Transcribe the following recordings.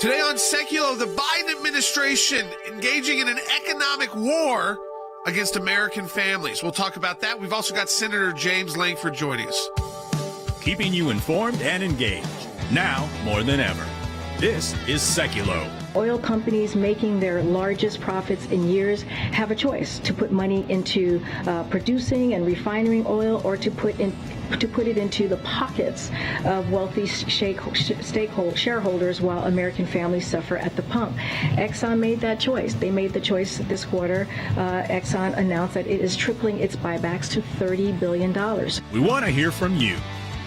Today on Sekulow, the Biden administration engaging in an economic war against American families. We'll talk about that. We've also got Senator James Lankford joining us. Keeping you informed and engaged, now more than ever. This is Sekulow. Oil companies making their largest profits in years have a choice to put money into producing and refining oil, or to put it into the pockets of wealthy shareholders while American families suffer at the pump. Exxon made that choice. They made the choice this quarter. Exxon announced that it is tripling its buybacks to $30 billion. We want to hear from you.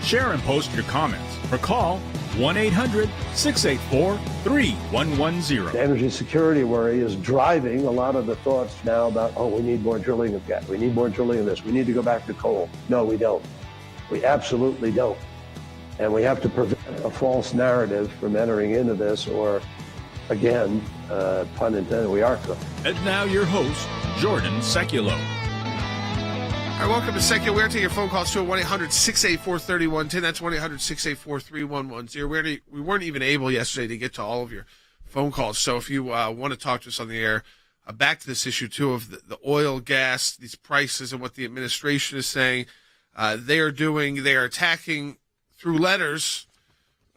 Share and post your comments or call 1-800-684-3110. The energy security worry is driving a lot of the thoughts now about, we need more drilling of gas. We need more drilling of this. We need to go back to coal. No, we don't. We absolutely don't. And we have to prevent a false narrative from entering into this, or, again, pun intended, we are cooked. And now your host, Jordan Sekulow. All right, welcome to Sekulow. We're taking your phone calls to 1-800-684-3110. That's 1-800-684-3110. We weren't even able yesterday to get to all of your phone calls. So if you want to talk to us on the air, back to this issue, too, of the oil, gas, these prices, and what the administration is saying they are attacking through letters,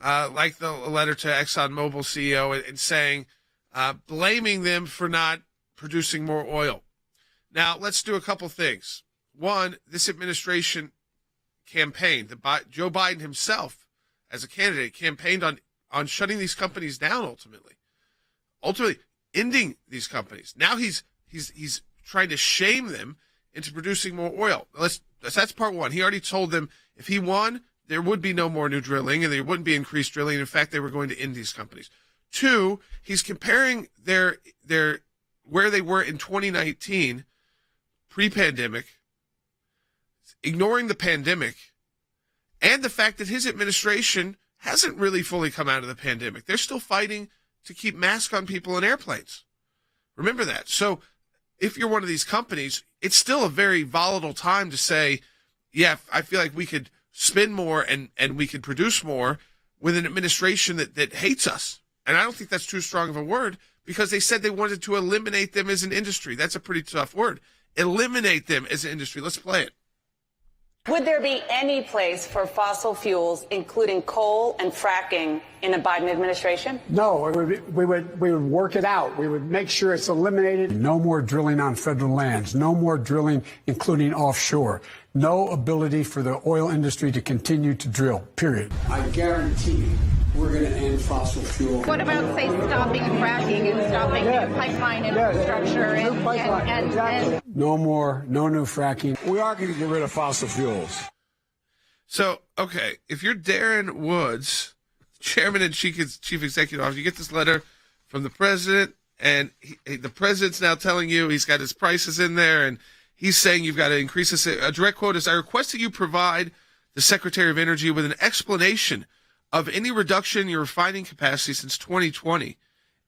like the letter to ExxonMobil CEO, and saying, blaming them for not producing more oil. Now, let's do a couple things. One, this administration campaigned, Joe Biden himself, as a candidate, campaigned on shutting these companies down ultimately ending these companies. Now he's trying to shame them into producing more oil. That's part one. He already told them if he won, there would be no more new drilling and there wouldn't be increased drilling. In fact, they were going to end these companies. Two, he's comparing their where they were in 2019, pre-pandemic, ignoring the pandemic, and the fact that his administration hasn't really fully come out of the pandemic. They're still fighting to keep masks on people in airplanes. Remember that. So if you're one of these companies, it's still a very volatile time to say, yeah, I feel like we could spend more and we could produce more with an administration that hates us. And I don't think that's too strong of a word, because they said they wanted to eliminate them as an industry. That's a pretty tough word. Eliminate them as an industry. Let's play it. Would there be any place for fossil fuels, including coal and fracking, in a Biden administration? No, we would work it out. We would make sure it's eliminated. No more drilling on federal lands. No more drilling, including offshore. No ability for the oil industry to continue to drill, period. I guarantee you we're going to end fossil fuel. What about, say, stopping fracking and stopping new pipeline infrastructure? And no new fracking. We are going to get rid of fossil fuels. So, okay, if you're Darren Woods, chairman and chief executive officer, you get this letter from the president, and the president's now telling you he's got his prices in there, and he's saying you've got to increase this. A direct quote is, I request that you provide the Secretary of Energy with an explanation of any reduction in your refining capacity since 2020,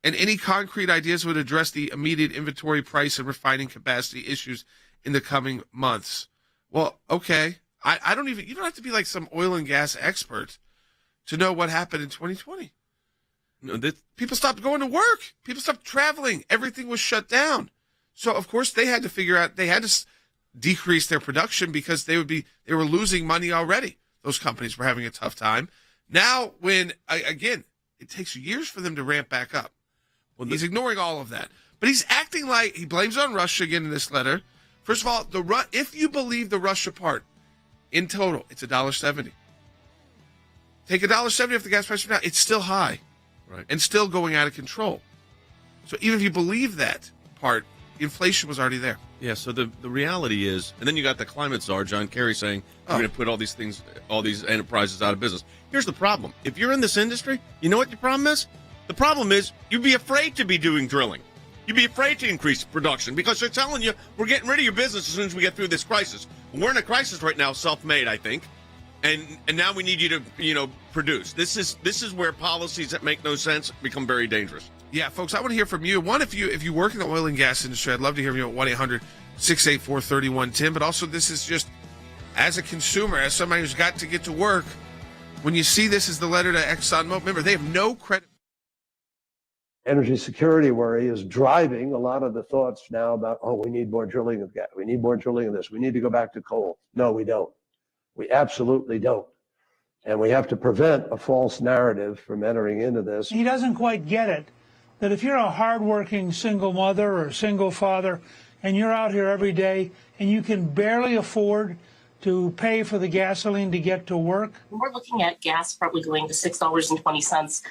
and any concrete ideas would address the immediate inventory price and refining capacity issues in the coming months. Well, okay. You don't have to be like some oil and gas expert to know what happened in 2020. People stopped going to work. People stopped traveling. Everything was shut down. So, of course, they had to figure out, they had to decrease their production because they were losing money already. Those companies were having a tough time. Now, again, it takes years for them to ramp back up. Well, he's ignoring all of that. But he's acting like he blames on Russia again in this letter. First of all, if you believe the Russia part, in total, it's $1.70. Take $1.70 off the gas price from now, it's still high, right, and still going out of control. So even if you believe that part, inflation was already there. Yeah, so the reality is, and then you got the climate czar, John Kerry, saying we're going to put all these enterprises out of business. Here's the problem. If you're in this industry, you know what your problem is? The problem is you'd be afraid to be doing drilling. You'd be afraid to increase production because they're telling you we're getting rid of your business as soon as we get through this crisis. We're in a crisis right now, self-made, I think. And now we need you to, produce. This is where policies that make no sense become very dangerous. Yeah, folks, I want to hear from you. One, if you work in the oil and gas industry, I'd love to hear from you at 1-800-684-3110. But also, this is just, as a consumer, as somebody who's got to get to work, when you see this as the letter to ExxonMobil, remember, they have no credit. energy security worry is driving a lot of the thoughts now about, oh, we need more drilling of gas. We need more drilling of this. We need to go back to coal. No, we don't. We absolutely don't. And we have to prevent a false narrative from entering into this. He doesn't quite get it, that if you're a hardworking single mother or single father and you're out here every day and you can barely afford to pay for the gasoline to get to work. We're looking at gas probably going to $6.20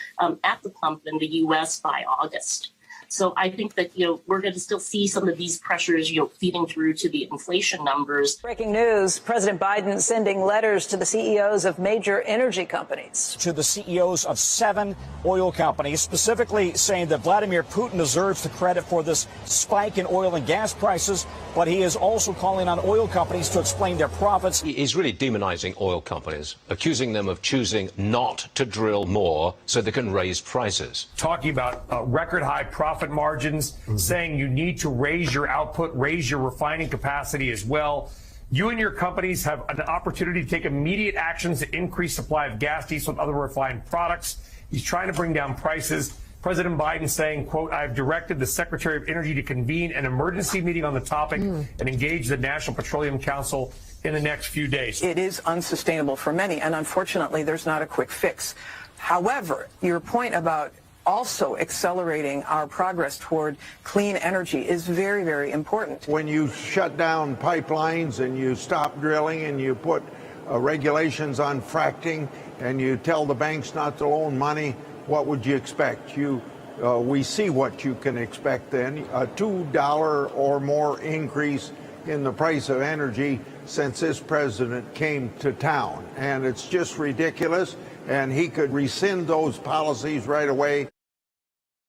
at the pump in the U.S. by August. So I think that, we're going to still see some of these pressures, feeding through to the inflation numbers. Breaking news, President Biden sending letters to the CEOs of major energy companies. To the CEOs of 7 oil companies, specifically saying that Vladimir Putin deserves the credit for this spike in oil and gas prices, but he is also calling on oil companies to explain their profits. He's really demonizing oil companies, accusing them of choosing not to drill more so they can raise prices. Talking about record high profit margins, saying you need to raise your output, raise your refining capacity as well. You and your companies have an opportunity to take immediate actions to increase supply of gas, diesel, and other refined products. He's trying to bring down prices. President Biden saying, quote, I've directed the Secretary of Energy to convene an emergency meeting on the topic and engage the National Petroleum Council in the next few days. It is unsustainable for many, and unfortunately, there's not a quick fix. However, your point about also accelerating our progress toward clean energy is very, very important. When you shut down pipelines and you stop drilling and you put regulations on fracking and you tell the banks not to loan money, what would you expect? We see what you can expect then, a $2 or more increase in the price of energy since this president came to town. And it's just ridiculous. And he could rescind those policies right away.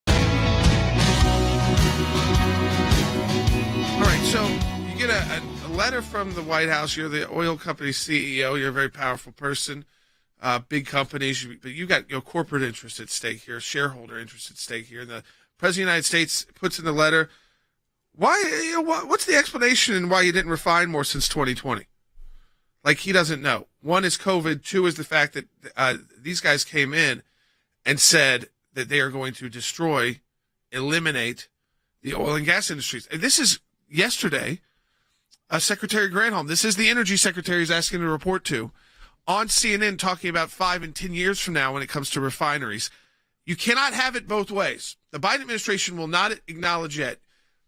All right, so you get a letter from the White House. You're the oil company CEO. You're a very powerful person, big companies, but you got corporate interest at stake here, shareholder interest at stake here. And the President of the United States puts in the letter, what's the explanation and why you didn't refine more since 2020? Like, he doesn't know. One is COVID. 2 is the fact that these guys came in and said that they are going to destroy, eliminate the oil and gas industries. And this is yesterday, Secretary Granholm. This is the energy secretary is asking to report to on CNN, talking about 5 and 10 years from now when it comes to refineries. You cannot have it both ways. The Biden administration will not acknowledge yet.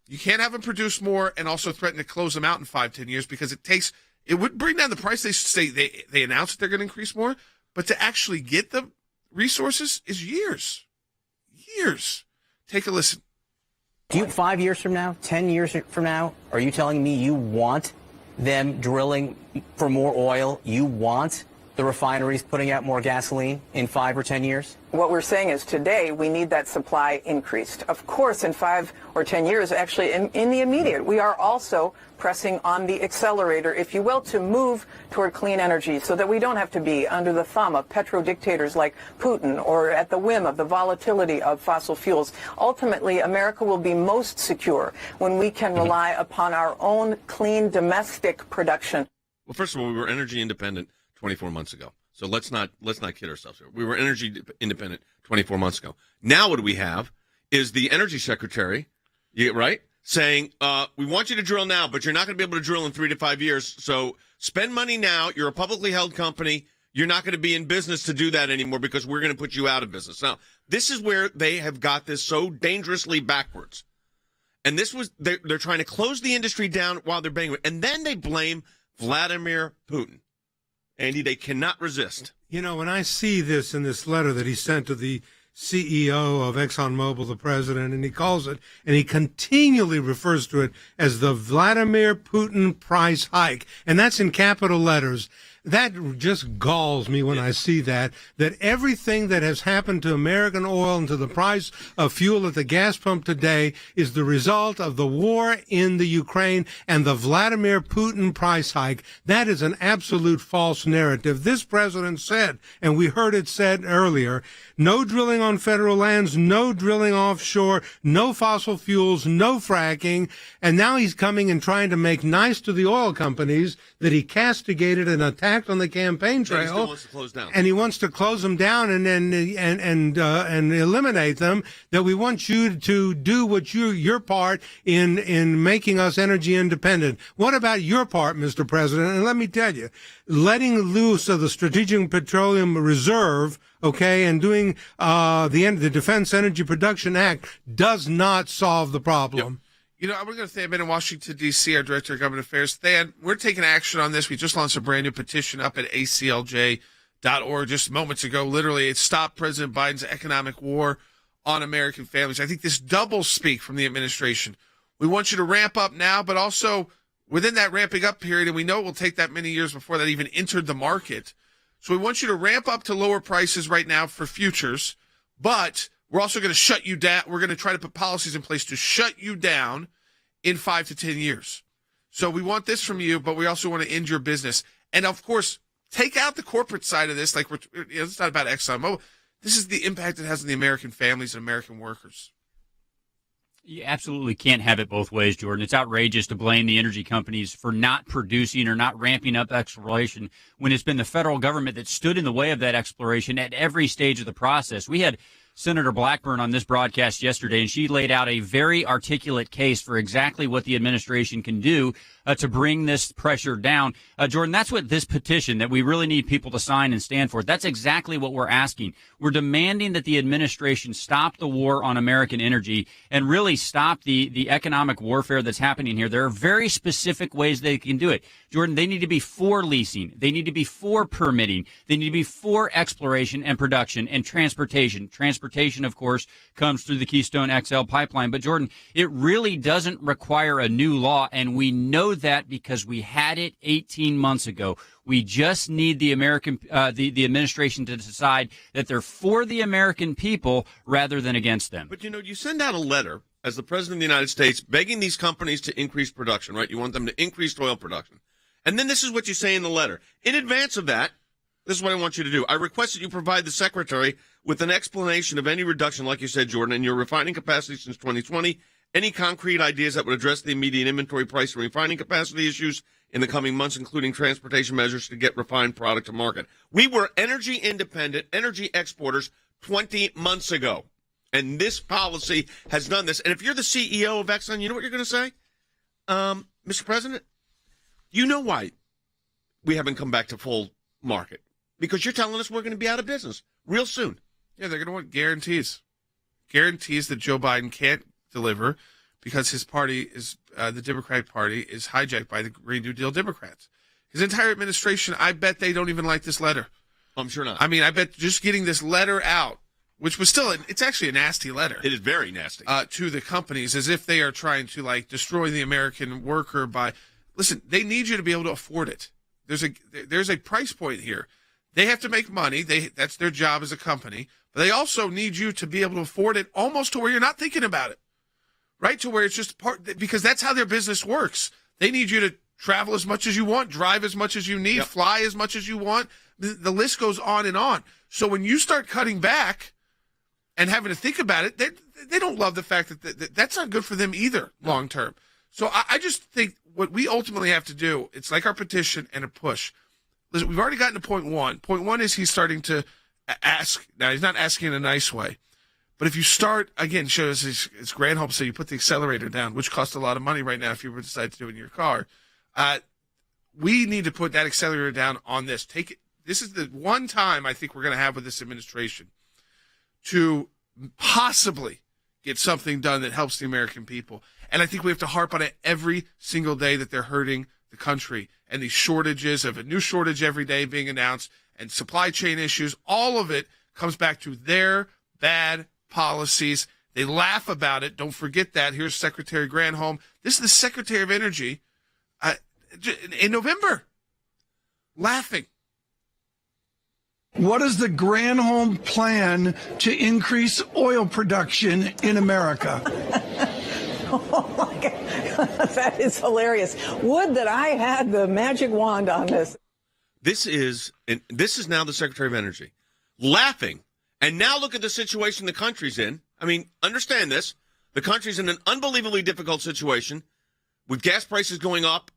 You can't have them produce more and also threaten to close them out in 5, 10 years because it would bring down the price. They say they announce that they're going to increase more, but to actually get the resources is years. Years. Take a listen. 5 years from now, 10 years from now, are you telling me you want them drilling for more oil? You want the refineries putting out more gasoline in 5 or 10 years? What we're saying is today we need that supply increased. Of course, in 5 or 10 years, actually in the immediate, we are also pressing on the accelerator, if you will, to move toward clean energy so that we don't have to be under the thumb of petro-dictators like Putin or at the whim of the volatility of fossil fuels. Ultimately, America will be most secure when we can rely upon our own clean domestic production. Well, first of all, we were energy independent 24 months ago. So let's not kid ourselves here. We were energy independent 24 months ago. Now what we have is the energy secretary, right, saying, we want you to drill now, but you're not going to be able to drill in 3 to 5 years. So spend money now. You're a publicly held company. You're not going to be in business to do that anymore because we're going to put you out of business. Now, this is where they have got this so dangerously backwards. And they're trying to close the industry down while they're banging. And then they blame Vladimir Putin. Andy, they cannot resist. When I see this in this letter that he sent to the CEO of ExxonMobil, the president, and he calls it, and he continually refers to it as the Vladimir Putin price hike, and that's in capital letters. That just galls me when I see that everything that has happened to American oil and to the price of fuel at the gas pump today is the result of the war in the Ukraine and the Vladimir Putin price hike. That is an absolute false narrative. This president said, and we heard it said earlier, no drilling on federal lands, no drilling offshore, no fossil fuels, no fracking. And now he's coming and trying to make nice to the oil companies that he castigated and attacked attacked on the campaign trail. He still wants to close down. And he wants to close them down and then and eliminate them. That we want you to do what your part in making us energy independent. What about your part, Mr. President? And let me tell you, letting loose of the Strategic Petroleum Reserve, okay, and doing the Defense Energy Production Act does not solve the problem. Yep. You know, I'm going to say I've been in Washington, D.C., our Director of Government Affairs. Stan, we're taking action on this. We just launched a brand new petition up at ACLJ.org just moments ago. Literally, it's Stop President Biden's Economic War on American Families. I think this double speak from the administration. We want you to ramp up now, but also within that ramping up period, and we know it will take that many years before that even entered the market. So we want you to ramp up to lower prices right now for futures, but we're also going to shut you down. We're going to try to put policies in place to shut you down in 5 to 10 years. So we want this from you, but we also want to end your business. And of course, take out the corporate side of this. Like it's not about ExxonMobil. This is the impact it has on the American families and American workers. You absolutely can't have it both ways, Jordan. It's outrageous to blame the energy companies for not producing or not ramping up exploration when it's been the federal government that stood in the way of that exploration at every stage of the process. We had Senator Blackburn on this broadcast yesterday, and she laid out a very articulate case for exactly what the administration can do to bring this pressure down. Jordan, that's what this petition that we really need people to sign and stand for. That's exactly what we're asking. We're demanding that the administration stop the war on American energy and really stop the economic warfare that's happening here. There are very specific ways they can do it. Jordan, they need to be for leasing. They need to be for permitting. They need to be for exploration and production and transportation. Transportation, of course, comes through the Keystone XL pipeline. But, Jordan, it really doesn't require a new law, and we know that because we had it 18 months ago. We just need the the administration to decide that they're for the American people rather than against them. But, you send out a letter as the President of the United States begging these companies to increase production, right? You want them to increase oil production. And then this is what you say in the letter. In advance of that, this is what I want you to do. I request that you provide the Secretary with an explanation of any reduction, like you said, Jordan, in your refining capacity since 2020, any concrete ideas that would address the immediate inventory price and refining capacity issues in the coming months, including transportation measures to get refined product to market. We were energy independent, energy exporters 20 months ago, and this policy has done this. And if you're the CEO of Exxon, you know what you're going to say? Mr. President, you know why we haven't come back to full market. Because you're telling us we're going to be out of business real soon. Yeah, they're going to want guarantees. Guarantees that Joe Biden can't deliver because his party is, the Democratic Party, is hijacked by the Green New Deal Democrats. His entire administration, I bet they don't even like this letter. I'm sure not. I mean, I bet just getting this letter out, which was still, it's actually a nasty letter. It is very nasty. To the companies, as if they are trying to, destroy the American worker by, listen, they need you to be able to afford it. There's a price point here. They have to make money. That's their job as a company. But they also need you to be able to afford it almost to where you're not thinking about it, right? To where it's just because that's how their business works. They need you to travel as much as you want, drive as much as you need, fly as much as you want. The list goes on and on. So when you start cutting back and having to think about it, they don't love the fact that that's not good for them either long term. So I just think what we ultimately have to do, it's like our petition and a push. Listen, we've already gotten to point one. Point one is he's starting to ask. Now, he's not asking in a nice way. But if you start, again, shows his grand hope, so you put the accelerator down, which costs a lot of money right now if you decide to do it in your car. We need to put that accelerator down on this. Take it. This is the one time I think we're going to have with this administration to possibly get something done that helps the American people. And I think we have to harp on it every single day that they're hurting the country. And these shortages of a new shortage every day being announced and supply chain issues, all of it comes back to their bad policies. They laugh about it. Don't forget that. Here's Secretary Granholm. This is the Secretary of Energy in November, laughing. What is the Granholm plan to increase oil production in America? Oh, my God. That is hilarious. Would that I had the magic wand on this. This is now the Secretary of Energy laughing. And now look at the situation the country's in. I mean, understand this. The country's in an unbelievably difficult situation with gas prices going up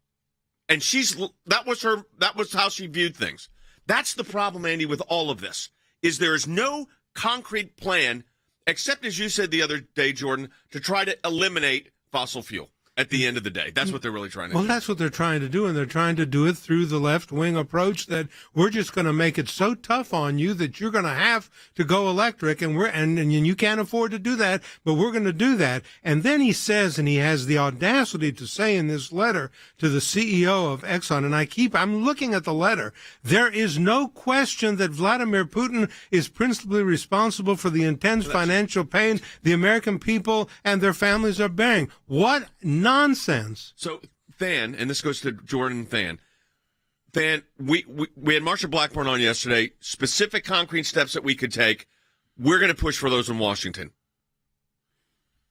And that was how she viewed things. That's the problem, Andy, with all of this, is there is no concrete plan, except, as you said the other day, Jordan, to try to eliminate fossil fuel. At the end of the day, that's what they're really trying to do. Well, that's what they're trying to do, and they're trying to do it through the left-wing approach that we're just going to make it so tough on you that you're going to have to go electric, and you can't afford to do that, but we're going to do that. And then he says, and he has the audacity to say in this letter to the CEO of Exxon, and I'm looking at the letter, there is no question that Vladimir Putin is principally responsible for the intense financial pain the American people and their families are bearing. What nonsense. So, Than, and this goes to Jordan Than. Than, we had Marsha Blackburn on yesterday. Specific concrete steps that we could take. We're going to push for those in Washington.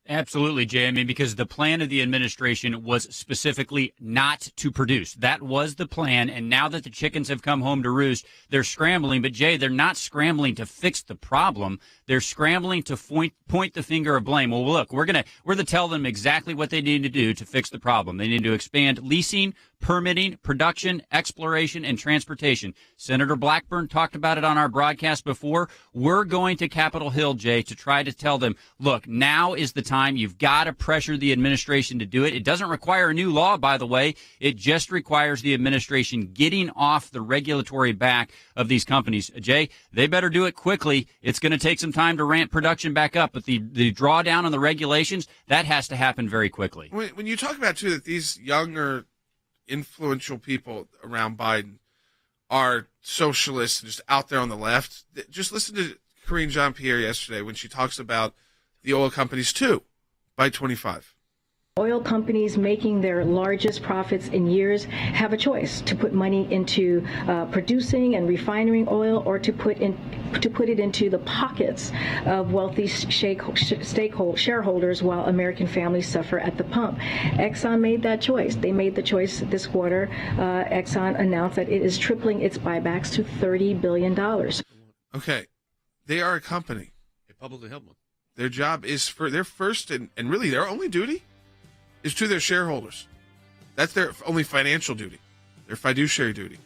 Absolutely, Jay. I mean, because the plan of the administration was specifically not to produce. That was the plan. And now that the chickens have come home to roost, they're scrambling. But, Jay, they're not scrambling to fix the problem. They're scrambling to point the finger of blame. Well, look, we're going to tell them exactly what they need to do to fix the problem. They need to expand leasing, permitting, production, exploration, and transportation. Senator Blackburn talked about it on our broadcast before. We're going to Capitol Hill, Jay, to try to tell them, look, now is the time. You've got to pressure the administration to do it. It doesn't require a new law, by the way. It just requires the administration getting off the regulatory back of these companies. Jay, they better do it quickly. It's going to take some time to ramp production back up, but the drawdown on the regulations, that has to happen very quickly. When you talk about, too, that these younger influential people around Biden are socialists and just out there on the left, just listen to Karine Jean-Pierre yesterday when she talks about the oil companies, too, by 25. Oil companies making their largest profits in years have a choice to put money into producing and refining oil, or to put it into the pockets of wealthy shareholders while American families suffer at the pump. Exxon made that choice. They made the choice this quarter. Exxon announced that it is tripling its buybacks to $30 billion. Okay. They are a company. A publicly held one. Their job is for their first and really their only duty is to their shareholders. That's their only financial duty, their fiduciary duty.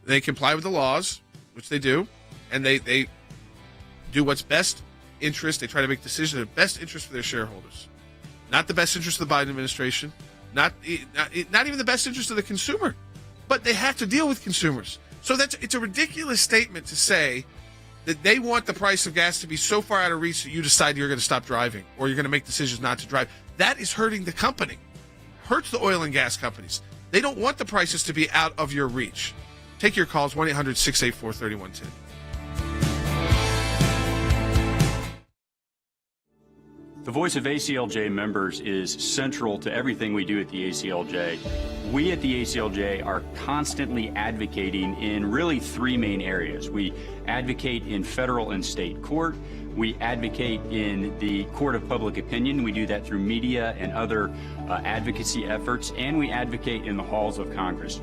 They comply with the laws, which they do, and they do what's best interest. They try to make decisions in the best interest for their shareholders, not the best interest of the Biden administration, not even the best interest of the consumer. But they have to deal with consumers. So it's a ridiculous statement to say that they want the price of gas to be so far out of reach that you decide you're going to stop driving or you're going to make decisions not to drive. That is hurting the company. Hurts the oil and gas companies. They don't want the prices to be out of your reach. Take your calls, 1-800-684-3110. The voice of ACLJ members is central to everything we do at the ACLJ. We at the ACLJ are constantly advocating in really three main areas. We advocate in federal and state court. We advocate in the court of public opinion. We do that through media and other advocacy efforts, and we advocate in the halls of Congress.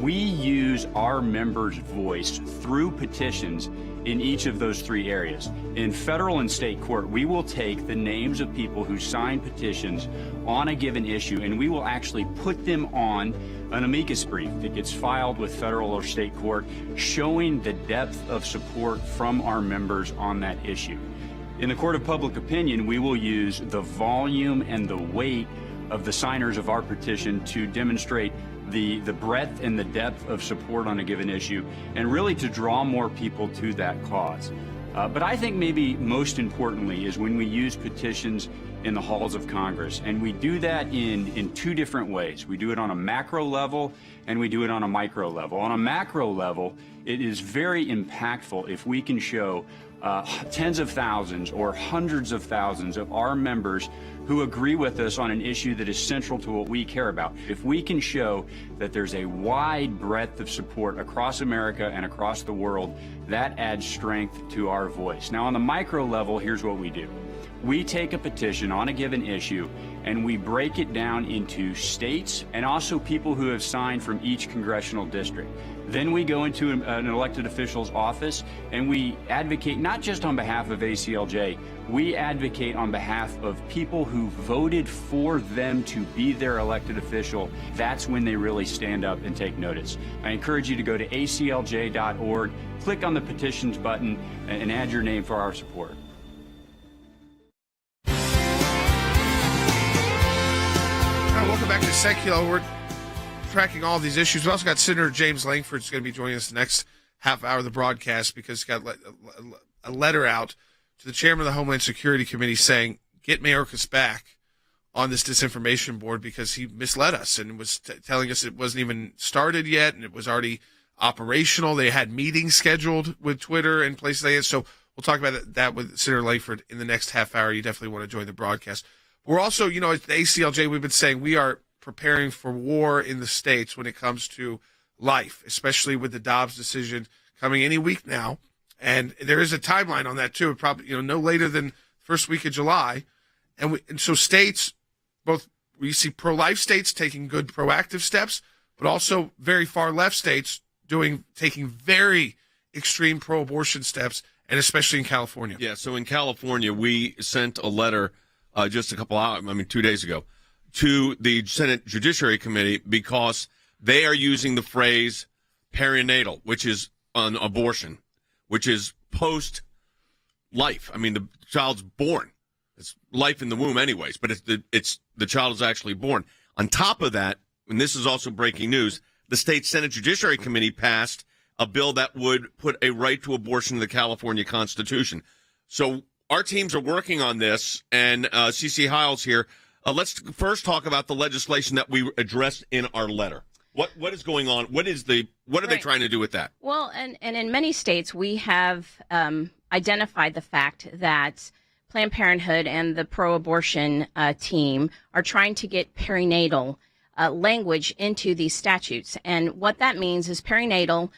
We use our members' voice through petitions in each of those three areas. In federal and state court, we will take the names of people who sign petitions on a given issue, and we will actually put them on an amicus brief that gets filed with federal or state court, showing the depth of support from our members on that issue. In the court of public opinion, we will use the volume and the weight of the signers of our petition to demonstrate the breadth and the depth of support on a given issue, and really to draw more people to that cause. But I think maybe most importantly is when we use petitions in the halls of Congress, and we do that in two different ways. We do it on a macro level, and we do it on a micro level. On a macro level, it is very impactful if we can show tens of thousands or hundreds of thousands of our members who agree with us on an issue that is central to what we care about. If we can show that there's a wide breadth of support across America and across the world, that adds strength to our voice. Now, on the micro level, here's what we do. We take a petition on a given issue and we break it down into states and also people who have signed from each congressional district. Then we go into an elected official's office and we advocate not just on behalf of ACLJ, we advocate on behalf of people who voted for them to be their elected official. That's when they really stand up and take notice. I encourage you to go to aclj.org, click on the petitions button, and add your name for our support. Welcome back to Sekulow. We're tracking all these issues. We also got Senator James Lankford who's going to be joining us the next half hour of the broadcast because he's got a letter out to the chairman of the Homeland Security Committee saying, get Mayorkas back on this disinformation board because he misled us and was telling us it wasn't even started yet and it was already operational. They had meetings scheduled with Twitter and places like that. So we'll talk about that with Senator Lankford in the next half hour. You definitely want to join the broadcast. We're also, at the ACLJ, we've been saying we are preparing for war in the states when it comes to life, especially with the Dobbs decision coming any week now. And there is a timeline on that too. Probably, no later than first week of July. And so states, both we see pro-life states taking good proactive steps, but also very far left states taking very extreme pro-abortion steps, and especially in California. Yeah. So in California, we sent a letter just a couple hours, 2 days ago, to the Senate Judiciary Committee because they are using the phrase perinatal, which is on abortion, which is post-life. The child's born. It's life in the womb anyways, but the child is actually born. On top of that, and this is also breaking news, the state Senate Judiciary Committee passed a bill that would put a right to abortion in the California Constitution. So our teams are working on this, and CC Hiles here. Let's first talk about the legislation that we addressed in our letter. What is going on? What are they trying to do with that? Well, and in many states, we have identified the fact that Planned Parenthood and the pro-abortion team are trying to get perinatal language into these statutes. And what that means is perinatal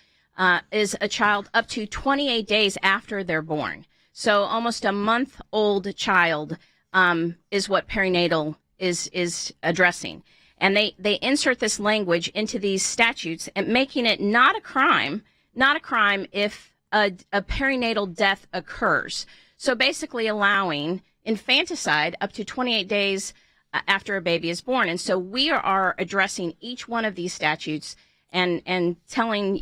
is a child up to 28 days after they're born. So almost a month-old child is what perinatal is addressing. And they insert this language into these statutes and making it not a crime if a perinatal death occurs. So basically allowing infanticide up to 28 days after a baby is born. And so we are addressing each one of these statutes and telling,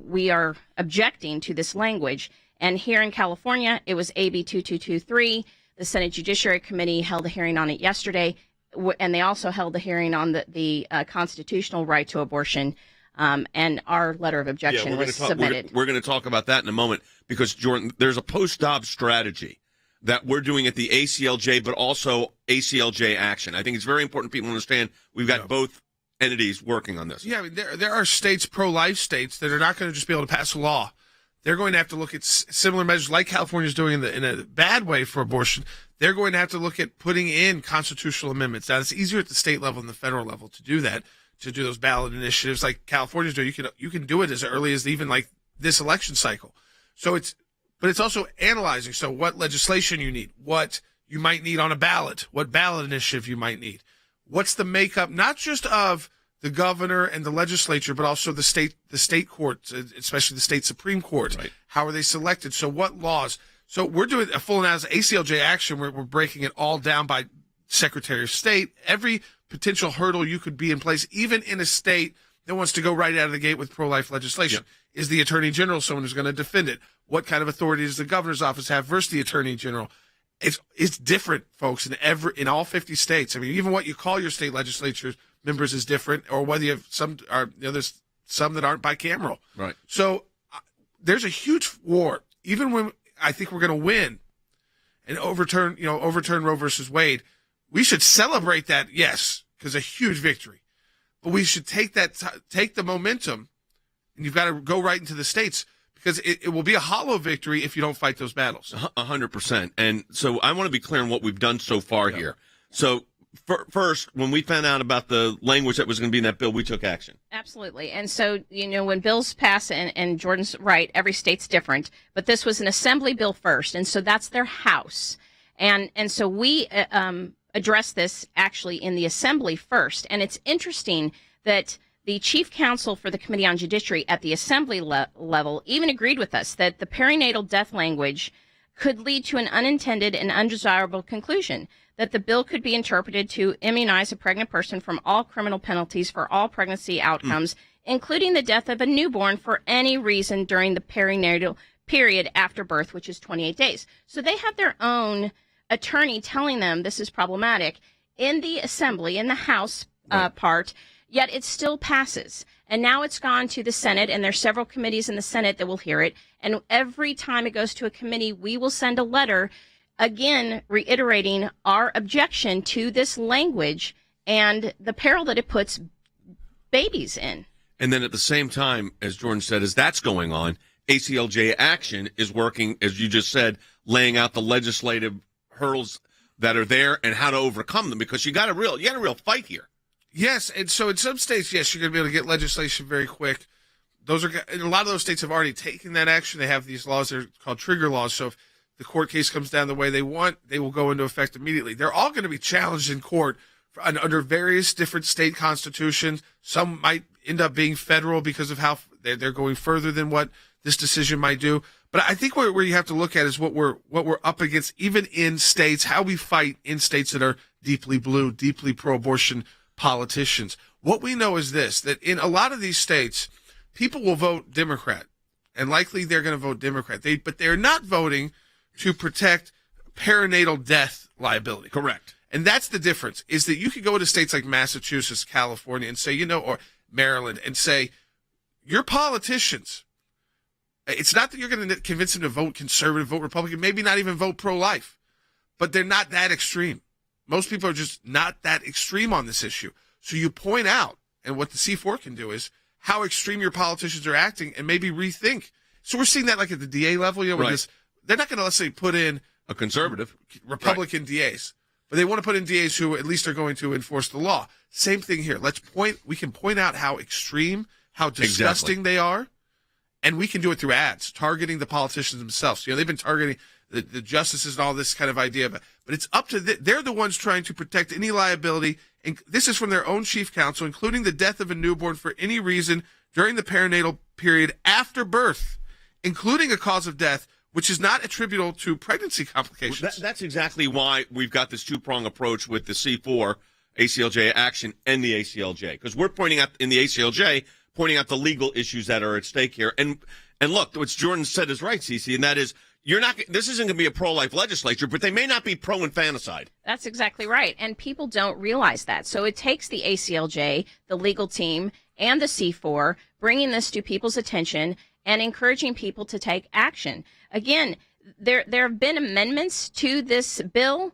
we are objecting to this language. And here in California, it was AB 2223. The Senate Judiciary Committee held a hearing on it yesterday, and they also held a hearing on the constitutional right to abortion, and our letter of objection was submitted. We're going to talk about that in a moment because, Jordan, there's a post-Dobbs strategy that we're doing at the ACLJ, but also ACLJ Action. I think it's very important people understand we've got both entities working on this. Yeah, there are states, pro-life states, that are not going to just be able to pass a law. They're going to have to look at similar measures like California is doing in a bad way for abortion. They're going to have to look at putting in constitutional amendments. Now, it's easier at the state level than the federal level to do that, to do those ballot initiatives like California's doing. You can do it as early as even like this election cycle. But it's also analyzing. So what legislation you need, what you might need on a ballot, what ballot initiative you might need. What's the makeup, not just of the governor and the legislature, but also the state courts, especially the state Supreme Court. Right. How are they selected? So what laws? So we're doing a full analysis. ACLJ Action, we're breaking it all down by Secretary of State. Every potential hurdle you could be in place, even in a state that wants to go right out of the gate with pro-life legislation. Yep. Is the Attorney General someone who's going to defend it? What kind of authority does the governor's office have versus the Attorney General? It's different, folks, in all 50 states. Even what you call your state legislature members is different, or whether you have there's some that aren't bicameral. Right. So there's a huge war. Even when I think we're going to win and overturn Roe versus Wade, we should celebrate that, yes, because a huge victory. But we should take the momentum, and you've got to go right into the states, because it will be a hollow victory if you don't fight those battles. 100%. And so I want to be clear on what we've done so far here. So first, when we found out about the language that was going to be in that bill, we took action. Absolutely. And so, when bills pass, and Jordan's right, every state's different, but this was an assembly bill first, and so that's their house. And so we addressed this actually in the assembly first. And it's interesting that the chief counsel for the Committee on Judiciary at the Assembly level even agreed with us that the perinatal death language could lead to an unintended and undesirable conclusion, that the bill could be interpreted to immunize a pregnant person from all criminal penalties for all pregnancy outcomes, including the death of a newborn for any reason during the perinatal period after birth, which is 28 days. So they have their own attorney telling them this is problematic in the Assembly, in the House part, yet it still passes. And now it's gone to the Senate, and there's several committees in the Senate that will hear it. And every time it goes to a committee, we will send a letter, again, reiterating our objection to this language and the peril that it puts babies in. And then at the same time, as Jordan said, as that's going on, ACLJ Action is working, as you just said, laying out the legislative hurdles that are there and how to overcome them, because you got a real fight here. Yes, and so in some states, yes, you're going to be able to get legislation very quick. And a lot of those states have already taken that action. They have these laws that are called trigger laws. So if the court case comes down the way they want, they will go into effect immediately. They're all going to be challenged in court under various different state constitutions. Some might end up being federal because of how they're going further than what this decision might do. But I think where you have to look at is what we're up against, even in states, how we fight in states that are deeply blue, deeply pro-abortion politicians. What we know is this, that in a lot of these states, people will vote Democrat, and likely they're going to vote Democrat. But they're not voting to protect perinatal death liability. Correct. And that's the difference, is that you could go to states like Massachusetts, California, and say, or Maryland, and say, your politicians, it's not that you're going to convince them to vote conservative, vote Republican, maybe not even vote pro-life, but they're not that extreme. Most people are just not that extreme on this issue. So you point out, and what the C4 can do is how extreme your politicians are acting and maybe rethink. So we're seeing that like at the DA level, where they're not going to, let's say, put in a conservative Republican DAs, but they want to put in DAs who at least are going to enforce the law. Same thing here. We can point out how extreme, how disgusting they are, and we can do it through ads, targeting the politicians themselves. They've been targeting the justices and all this kind of idea, but it's up to they're the ones trying to protect any liability, and this is from their own chief counsel, including the death of a newborn for any reason during the perinatal period after birth, including a cause of death which is not attributable to pregnancy complications. That's exactly why we've got this two-prong approach with the C4, ACLJ Action, and the ACLJ, because we're pointing out in the ACLJ, pointing out the legal issues that are at stake here. And look, what Jordan said is right, Cece, and that is, this isn't going to be a pro-life legislature, but they may not be pro-infanticide. That's exactly right. And people don't realize that. So it takes the ACLJ, the legal team, and the C4 bringing this to people's attention and encouraging people to take action. Again, there have been amendments to this bill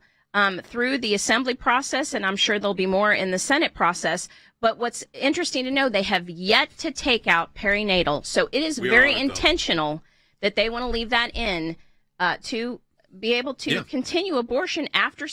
through the Assembly process, and I'm sure there'll be more in the Senate process. But what's interesting to know, they have yet to take out perinatal. So it is very intentional that they want to leave that in to be able to continue abortion after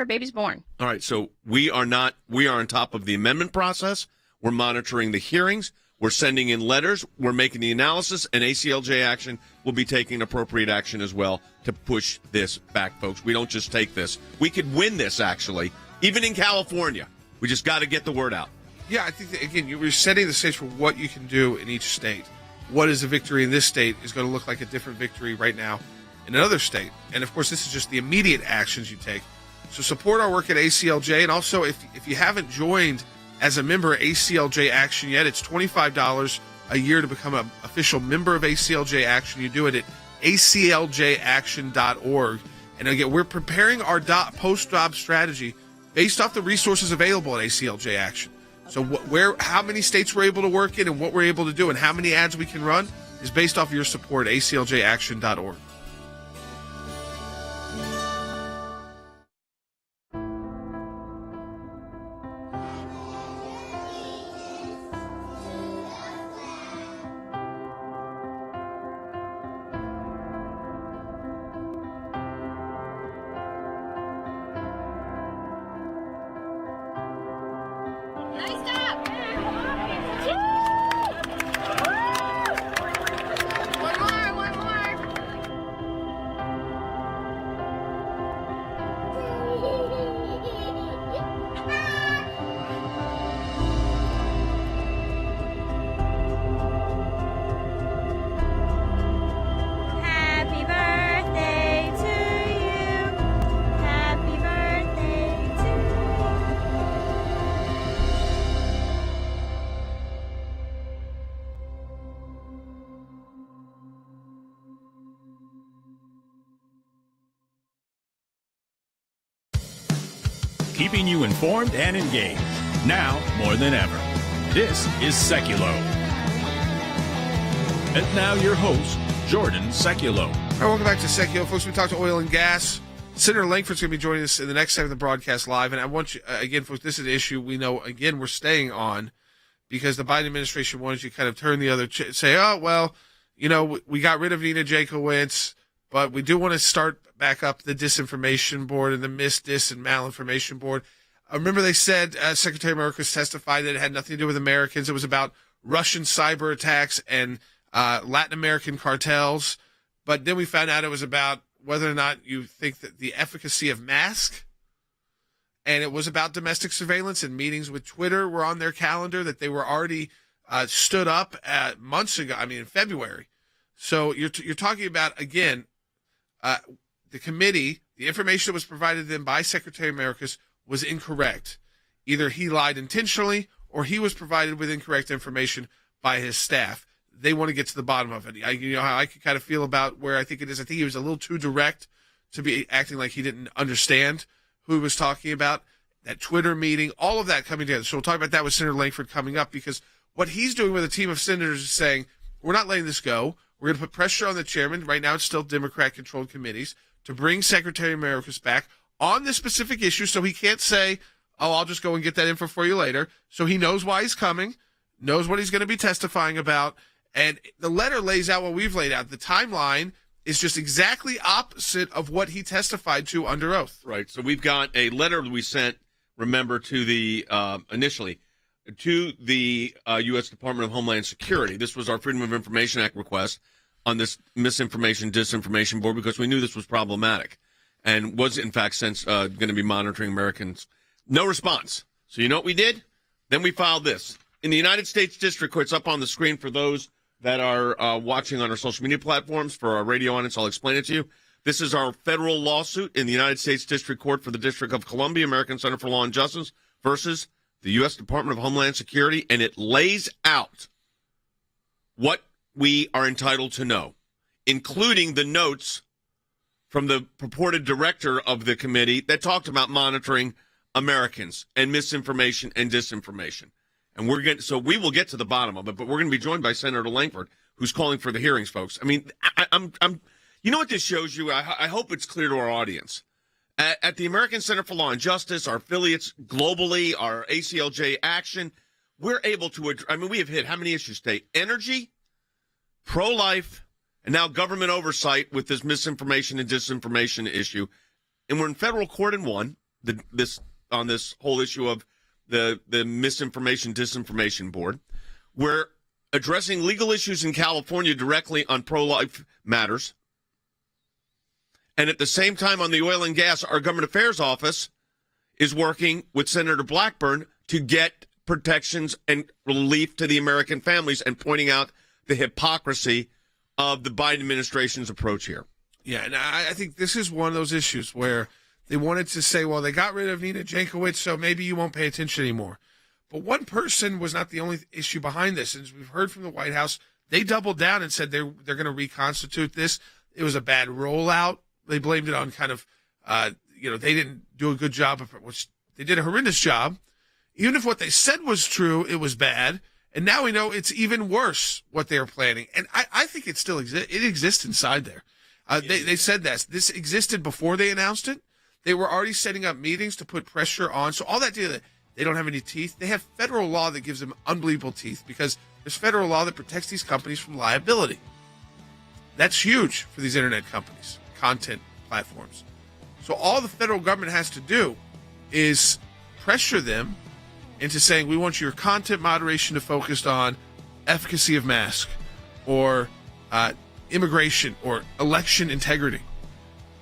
a baby's born. All right, so we are on top of the amendment process. We're monitoring the hearings. We're sending in letters. We're making the analysis, and ACLJ Action will be taking appropriate action as well to push this back, folks. We don't just take this. We could win this, actually, even in California. We just got to get the word out. Yeah, I think that, again, you're setting the stage for what you can do in each state. What is a victory in this state is going to look like a different victory right now in another state. And, of course, this is just the immediate actions you take. So support our work at ACLJ. And also, if you haven't joined as a member of ACLJ Action yet, it's $25 a year to become an official member of ACLJ Action. You do it at acljaction.org. And again, we're preparing our post-job strategy based off the resources available at ACLJ Action. So how many states we're able to work in and what we're able to do and how many ads we can run is based off of your support at acljaction.org. keeping you informed and engaged. Now more than ever. This is Sekulow. And now your host, Jordan Sekulow. All right, welcome back to Sekulow. Folks, we talked to oil and gas. Senator Lankford's going to be joining us in the next segment of the broadcast live. And I want you, again, folks, this is an issue we know, again, we're staying on because the Biden administration wanted you to kind of turn the other, say, oh, well, you know, we got rid of Nina Jankowicz, but we do want to start back up the Disinformation Board and the Dis, and Malinformation Board. Remember they said Secretary Mayorkas testified that it had nothing to do with Americans. It was about Russian cyber attacks and Latin American cartels. But then we found out it was about whether or not you think that the efficacy of masks. And it was about domestic surveillance, and meetings with Twitter were on their calendar that they were already stood up months ago, in February. So you're talking about, again, the committee, the information that was provided to them by Secretary Mayorkas was incorrect. Either he lied intentionally or he was provided with incorrect information by his staff. They want to get to the bottom of it. You know how I could kind of feel about where I think it is. I think he was a little too direct to be acting like he didn't understand who he was talking about. That Twitter meeting, all of that coming together. So we'll talk about that with Senator Lankford coming up, because what he's doing with a team of senators is saying, we're not letting this go. We're going to put pressure on the chairman. Right now it's still Democrat-controlled committees to bring Secretary Mayorkas back on this specific issue, so he can't say, oh, I'll just go and get that info for you later. So he knows why he's coming, knows what he's going to be testifying about. And the letter lays out what we've laid out. The timeline is just exactly opposite of what he testified to under oath. Right. So we've got a letter we sent, remember, to the initially to the U.S. Department of Homeland Security. This was our Freedom of Information Act request on this Misinformation, Disinformation Board, because we knew this was problematic and was, in fact, going to be monitoring Americans. No response. So you know what we did? Then we filed this. In the United States District Court, it's up on the screen for those that are watching on our social media platforms. For our radio audience, I'll explain it to you. This is our federal lawsuit in the United States District Court for the District of Columbia, American Center for Law and Justice versus the U.S. Department of Homeland Security, and it lays out what we are entitled to know, including the notes from the purported director of the committee that talked about monitoring Americans and misinformation and disinformation. And we will get to the bottom of it, but we're going to be joined by Senator Lankford, who's calling for the hearings, folks. I mean, I'm you know what this shows you? I hope it's clear to our audience. At the American Center for Law and Justice, our affiliates globally, our ACLJ Action, we're able to, we have hit how many issues today? Energy, pro-life, and now government oversight with this misinformation and disinformation issue. And we're in federal court and won on this whole issue of the Misinformation, Disinformation Board. We're addressing legal issues in California directly on pro-life matters. And at the same time, on the oil and gas, our government affairs office is working with Senator Blackburn to get protections and relief to the American families and pointing out the hypocrisy of the Biden administration's approach here. Yeah, and I think this is one of those issues where they wanted to say, well, they got rid of Nina Jankowicz, so maybe you won't pay attention anymore. But one person was not the only issue behind this. As we've heard from the White House, they doubled down and said they're going to reconstitute this. It was a bad rollout. They blamed it on kind of, they didn't do a good job of it, which they did a horrendous job. Even if what they said was true, it was bad. And now we know it's even worse what they were planning. And I think it still exists. It exists inside there. They said this existed before they announced it. They were already setting up meetings to put pressure on. So all that data, they don't have any teeth. They have federal law that gives them unbelievable teeth because there's federal law that protects these companies from liability. That's huge for these internet companies, content platforms. So all the federal government has to do is pressure them into saying, we want your content moderation to focus on efficacy of mask or immigration or election integrity.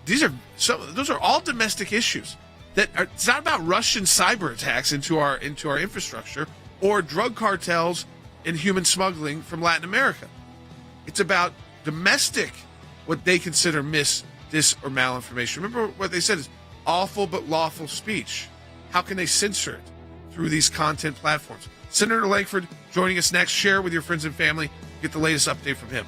Those are all domestic issues. It's not about Russian cyber attacks into our infrastructure or drug cartels and human smuggling from Latin America. It's about domestic, what they consider dis, or malinformation. Remember what they said is awful but lawful speech. How can they censor it through these content platforms? Senator Lankford joining us next. Share with your friends and family. Get the latest update from him.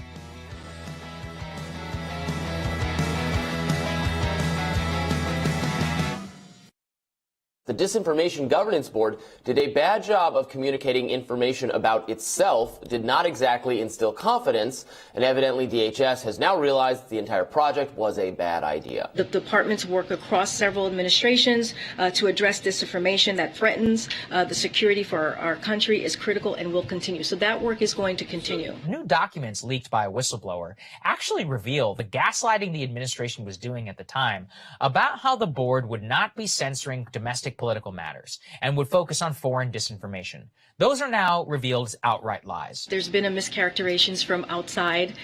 The Disinformation Governance Board did a bad job of communicating information about itself, did not exactly instill confidence, and evidently DHS has now realized that the entire project was a bad idea. The departments work across several administrations to address disinformation that threatens the security for our country is critical and will continue. So that work is going to continue. New documents leaked by a whistleblower actually reveal the gaslighting the administration was doing at the time about how the board would not be censoring domestic political matters and would focus on foreign disinformation. Those are now revealed as outright lies. There's been a mischaracterizations from outside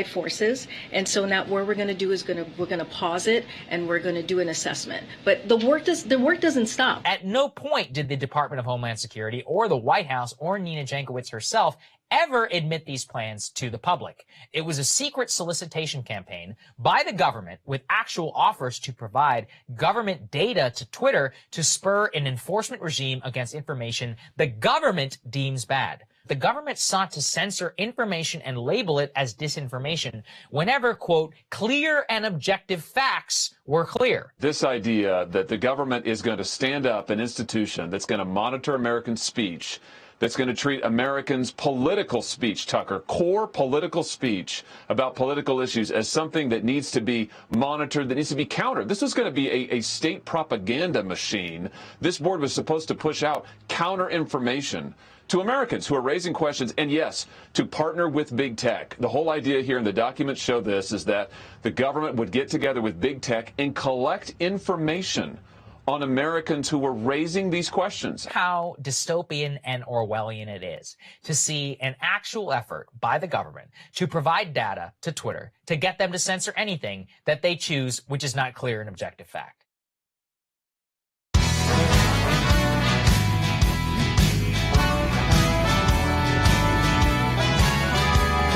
forces, and so now what we're going to do is we're going to pause it and we're going to do an assessment. But the work doesn't stop. At no point did the Department of Homeland Security or the White House or Nina Jankowicz herself ever admit these plans to the public. It was a secret solicitation campaign by the government with actual offers to provide government data to Twitter to spur an enforcement regime against information the government deems bad. The government sought to censor information and label it as disinformation whenever, quote, clear and objective facts were clear. This idea that the government is going to stand up an institution that's going to monitor American speech, that's going to treat Americans' political speech, Tucker, core political speech about political issues as something that needs to be monitored, that needs to be countered. This was going to be a state propaganda machine. This board was supposed to push out counter information to Americans who are raising questions, and yes, to partner with big tech. The whole idea here, and the documents show this, is that the government would get together with big tech and collect information on Americans who were raising these questions. How dystopian and Orwellian it is to see an actual effort by the government to provide data to Twitter to get them to censor anything that they choose, which is not clear and objective fact.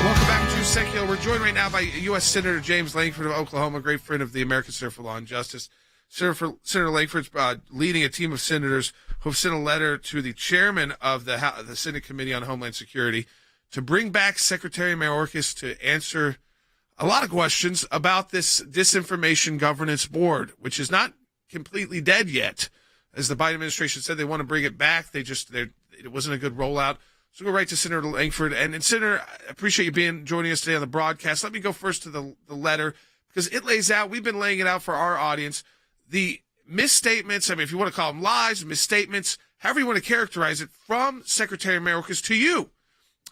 Welcome back to Sekulow. We're joined right now by U.S. Senator James Lankford of Oklahoma, a great friend of the American Center for Law and Justice. Senator Lankford's leading a team of senators who have sent a letter to the chairman of the Senate Committee on Homeland Security to bring back Secretary Mayorkas to answer a lot of questions about this Disinformation Governance Board, which is not completely dead yet. As the Biden administration said, they want to bring it back. It wasn't a good rollout. So go right to Senator Lankford. And Senator, I appreciate you joining us today on the broadcast. Let me go first to the letter, because it lays out, we've been laying it out for our audience, the misstatements, I mean, if you want to call them lies, misstatements, however you want to characterize it, from Secretary Mayorkas to you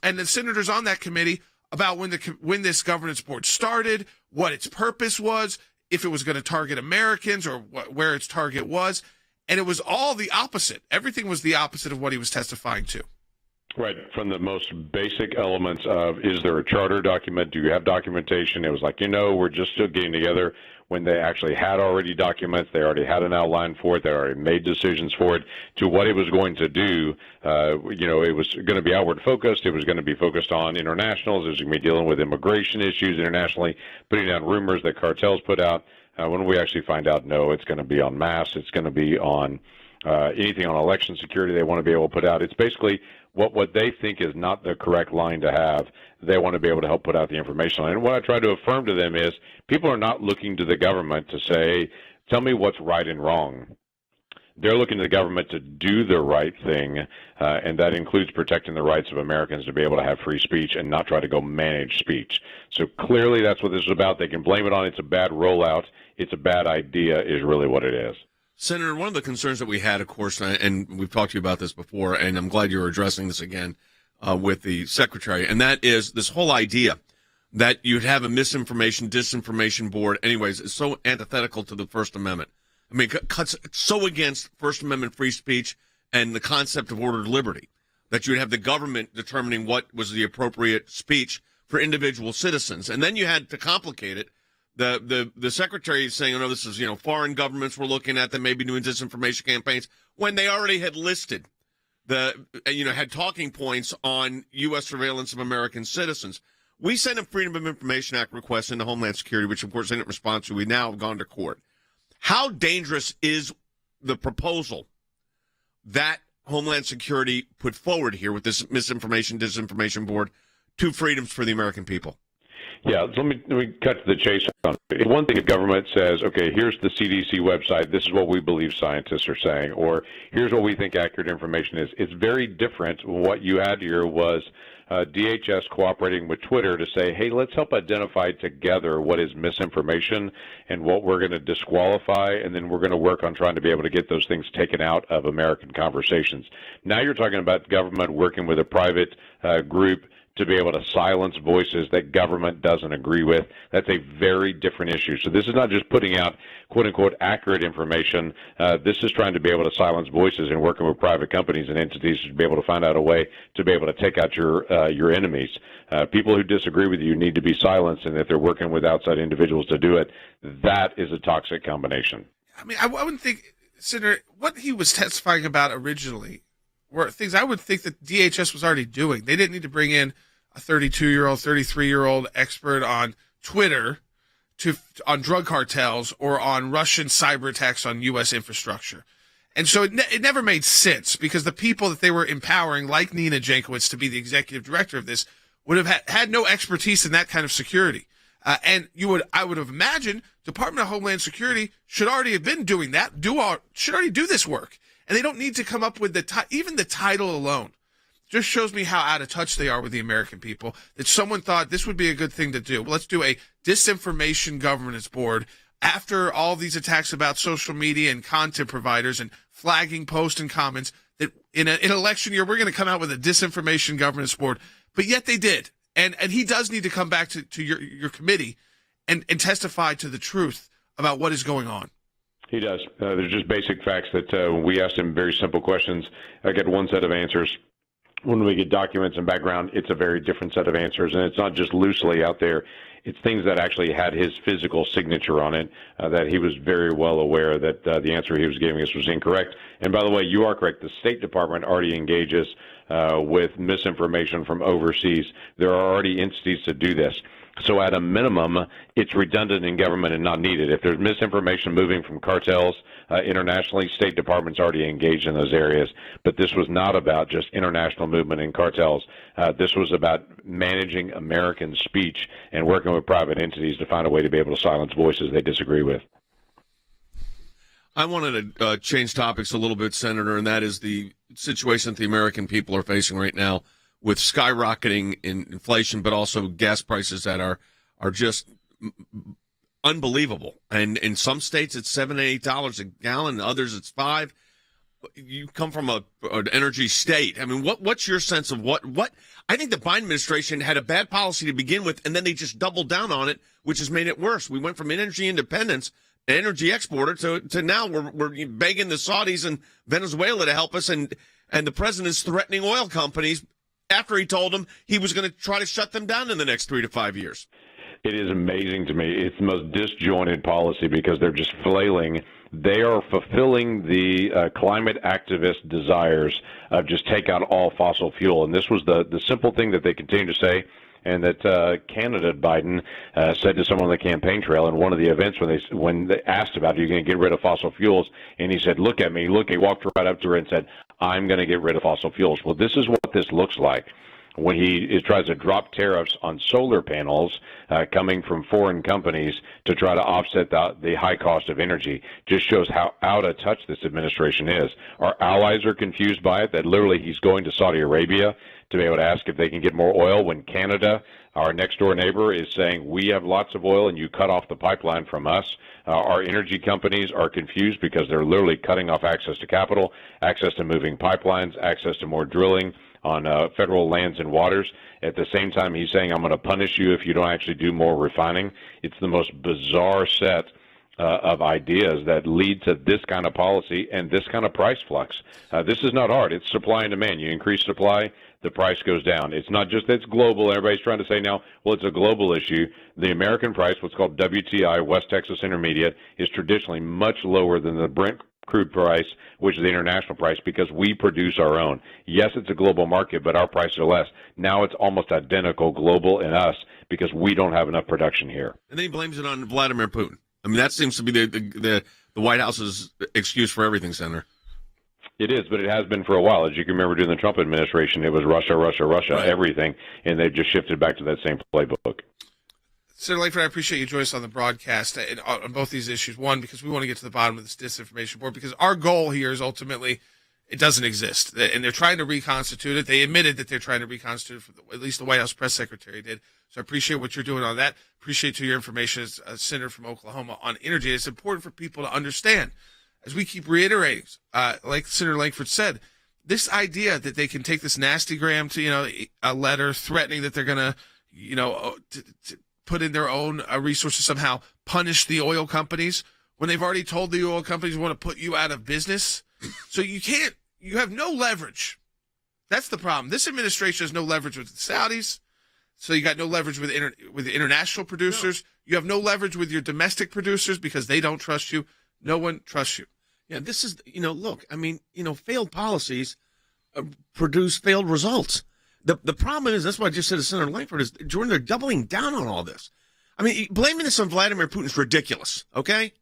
and the senators on that committee about when this governance board started, what its purpose was, if it was going to target Americans or where its target was. And it was all the opposite. Everything was the opposite of what he was testifying to. Right, from the most basic elements of, is there a charter document? Do you have documentation? It was like, we're just still getting together, when they actually had already documents, they already had an outline for it, they already made decisions for it, to what it was going to do. It was going to be outward focused, it was going to be focused on internationals, it was going to be dealing with immigration issues internationally, putting down rumors that cartels put out. When we actually find out, no, it's going to be on mass, it's going to be on anything on election security they want to be able to put out. It's basically what they think is not the correct line to have. They want to be able to help put out the information line. And what I try to affirm to them is people are not looking to the government to say, tell me what's right and wrong. They're looking to the government to do the right thing, and that includes protecting the rights of Americans to be able to have free speech and not try to go manage speech. So clearly that's what this is about. They can blame it on it's a bad rollout. It's a bad idea is really what it is. Senator, one of the concerns that we had, of course, and we've talked to you about this before, and I'm glad you're addressing this again with the Secretary, and that is this whole idea that you'd have a misinformation, disinformation board, anyways, is so antithetical to the First Amendment. I mean, cuts so against First Amendment free speech and the concept of ordered liberty that you'd have the government determining what was the appropriate speech for individual citizens. And then you had to complicate it. The secretary is saying, oh, no, this is, foreign governments we're looking at that may be doing disinformation campaigns, when they already had listed had talking points on U.S. surveillance of American citizens. We sent a Freedom of Information Act request into Homeland Security, which, of course, they didn't respond to. We now have gone to court. How dangerous is the proposal that Homeland Security put forward here with this misinformation, disinformation board to freedoms for the American people? Yeah, let me cut to the chase on it. One thing if government says, okay, here's the CDC website, this is what we believe scientists are saying, or here's what we think accurate information is. It's very different. What you had here was DHS cooperating with Twitter to say, hey, let's help identify together what is misinformation and what we're going to disqualify, and then we're going to work on trying to be able to get those things taken out of American conversations. Now you're talking about government working with a private group to be able to silence voices that government doesn't agree with. That's a very different issue. So this is not just putting out quote-unquote accurate information. This is trying to be able to silence voices and working with private companies and entities to be able to find out a way to be able to take out your enemies. People who disagree with you need to be silenced, and if they're working with outside individuals to do it, that is a toxic combination. I mean, I wouldn't think, Senator, what he was testifying about originally were things I would think that DHS was already doing. They didn't need to bring in a 32-year-old, 33-year-old expert on Twitter on drug cartels or on Russian cyber attacks on U.S. infrastructure. And so it never made sense, because the people that they were empowering, like Nina Jankowicz, to be the executive director of this, would have had no expertise in that kind of security. And I would have imagined Department of Homeland Security should already have been doing that, should already do this work. And they don't need to come up with even the title alone. Just shows me how out of touch they are with the American people, that someone thought this would be a good thing to do. Well, let's do a disinformation governance board after all these attacks about social media and content providers and flagging posts and comments, that in an election year, we're going to come out with a disinformation governance board. But yet they did. And he does need to come back to your committee and testify to the truth about what is going on. He does. There's just basic facts that we asked him very simple questions. I get one set of answers. When we get documents and background, it's a very different set of answers, and it's not just loosely out there. It's things that actually had his physical signature on it, that he was very well aware that the answer he was giving us was incorrect. And by the way, you are correct. The State Department already engages with misinformation from overseas. There are already entities to do this. So at a minimum, it's redundant in government and not needed. If there's misinformation moving from cartels internationally, State Department's already engaged in those areas. But this was not about just international movement in cartels. This was about managing American speech and working with private entities to find a way to be able to silence voices they disagree with. I wanted to change topics a little bit, Senator, and that is the situation that the American people are facing right now, with skyrocketing in inflation, but also gas prices that are just unbelievable. And in some states, it's $7 and $8 a gallon. In others, it's $5. You come from an energy state. I mean, what's your sense of what? I think the Biden administration had a bad policy to begin with, and then they just doubled down on it, which has made it worse. We went from energy independence, energy exporter, to now we're begging the Saudis and Venezuela to help us, and the president is threatening oil companies after he told them he was going to try to shut them down in the next 3 to 5 years. It is amazing to me. It's the most disjointed policy because they're just flailing. They are fulfilling the climate activist desires of just take out all fossil fuel. And this was the simple thing that they continue to say, and that candidate Biden said to someone on the campaign trail in one of the events when they asked about, are you going to get rid of fossil fuels? And he said, look at me. He walked right up to her and said, I'm going to get rid of fossil fuels. Well, this is what this looks like when he tries to drop tariffs on solar panels coming from foreign companies to try to offset the high cost of energy. Just shows how out of touch this administration is. Our allies are confused by it, that literally he's going to Saudi Arabia to be able to ask if they can get more oil, when Canada, our next door neighbor, is saying we have lots of oil and you cut off the pipeline from us. Our energy companies are confused because they're literally cutting off access to capital, access to moving pipelines, access to more drilling on federal lands and waters. At the same time, he's saying, I'm going to punish you if you don't actually do more refining. It's the most bizarre set of ideas that lead to this kind of policy and this kind of price flux. This is not hard. It's supply and demand. You increase supply, the price goes down. It's not just that it's global. Everybody's trying to say now, well, it's a global issue. The American price, what's called WTI, West Texas Intermediate, is traditionally much lower than the Brent crude price, which is the international price, because we produce our own. Yes, it's a global market, but our prices are less. Now it's almost identical, global and us, because we don't have enough production here. And then he blames it on Vladimir Putin. I mean, that seems to be the White House's excuse for everything, Senator. It is, but it has been for a while. As you can remember during the Trump administration, it was Russia, Russia, Russia, right, everything, and they've just shifted back to that same playbook. Senator Lankford, I appreciate you joining us on the broadcast on both these issues. One, because we want to get to the bottom of this disinformation board, because our goal here is ultimately it doesn't exist. And they're trying to reconstitute it. They admitted that they're trying to reconstitute it, at least the White House press secretary did. So I appreciate what you're doing on that. Appreciate your information as a senator from Oklahoma on energy. It's important for people to understand, as we keep reiterating, like Senator Lankford said, this idea that they can take this nasty gram to, a letter threatening that they're going to, put in their own resources, somehow punish the oil companies when they've already told the oil companies want to put you out of business. So you have no leverage. That's the problem. This administration has no leverage with the Saudis. So you got no leverage with the international producers. No. You have no leverage with your domestic producers because they don't trust you. No one trusts you. Yeah, this is, look, failed policies produce failed results. The problem is, that's what I just said to Senator Lankford, is, Jordan, they're doubling down on all this. Blaming this on Vladimir Putin is ridiculous, okay?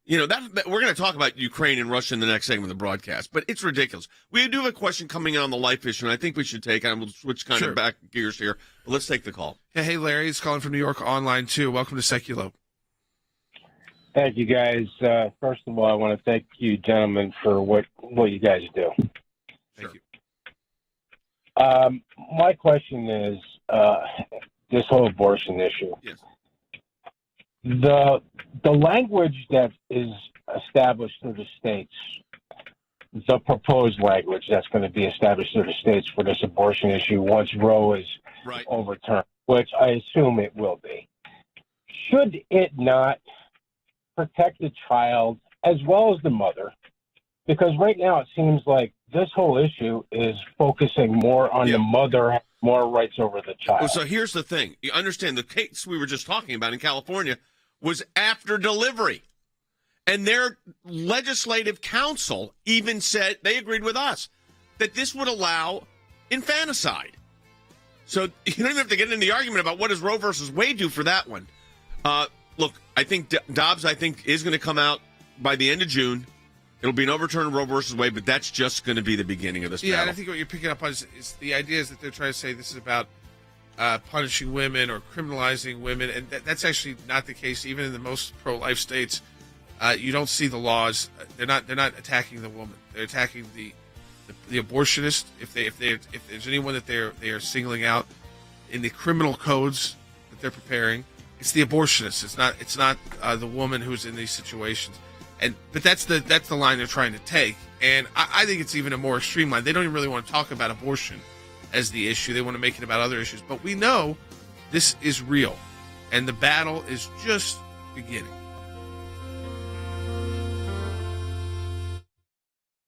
That we're going to talk about Ukraine and Russia in the next segment of the broadcast, but it's ridiculous. We do have a question coming in on the life issue, and I think we should take, and we'll switch kind of back gears here, but let's take the call. Yeah, hey, Larry, it's calling from New York Online, too. Welcome to Sekulow. Thank you, guys. First of all, I want to thank you, gentlemen, for what you guys do. Thank you. My question is this whole abortion issue. Yes. The language that is established through the states, the proposed language that's going to be established through the states for this abortion issue once Roe is overturned, which I assume it will be, should it not protect the child as well as the mother? Because right now it seems like this whole issue is focusing more on the mother having more rights over the child. Well, so here's the thing. You understand, the case we were just talking about in California was after delivery. And their legislative council even said, they agreed with us, that this would allow infanticide. So you don't even have to get into the argument about what does Roe versus Wade do for that one. Look, I think Dobbs, is going to come out by the end of June. It'll be an overturn of Roe versus Wade, but that's just going to be the beginning of this battle. And I think what you're picking up on is the idea is that they're trying to say this is about punishing women or criminalizing women, and that's actually not the case. Even in the most pro-life states, you don't see the laws. They're not attacking the woman. They're attacking the abortionist. If there's anyone that they are singling out in the criminal codes that they're preparing, it's the abortionist. It's not the woman who's in these situations. But that's the line they're trying to take, and I think it's even a more extreme line. They don't even really want to talk about abortion as the issue. They want to make it about other issues. But we know this is real, and the battle is just beginning.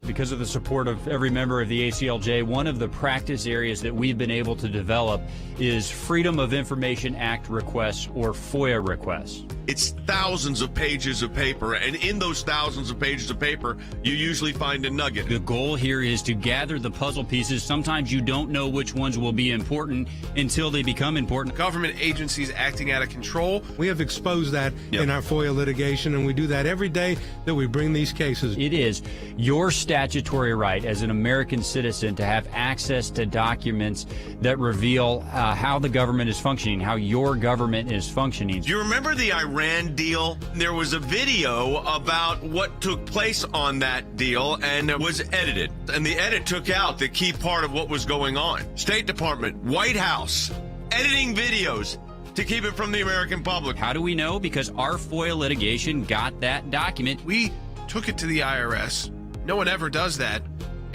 Because of the support of every member of the ACLJ, one of the practice areas that we've been able to develop is Freedom of Information Act requests, or FOIA requests. It's thousands of pages of paper, and in those thousands of pages of paper, you usually find a nugget. The goal here is to gather the puzzle pieces. Sometimes you don't know which ones will be important until they become important. Government agencies acting out of control. We have exposed that in our FOIA litigation, and we do that every day that we bring these cases. It is your statutory right as an American citizen to have access to documents that reveal how the government is functioning, how your government is functioning. Do you remember the Iran deal? There was a video about what took place on that deal, and it was edited. And the edit took out the key part of what was going on. State Department, White House, editing videos to keep it from the American public. How do we know? Because our FOIA litigation got that document. We took it to the IRS. No one ever does that.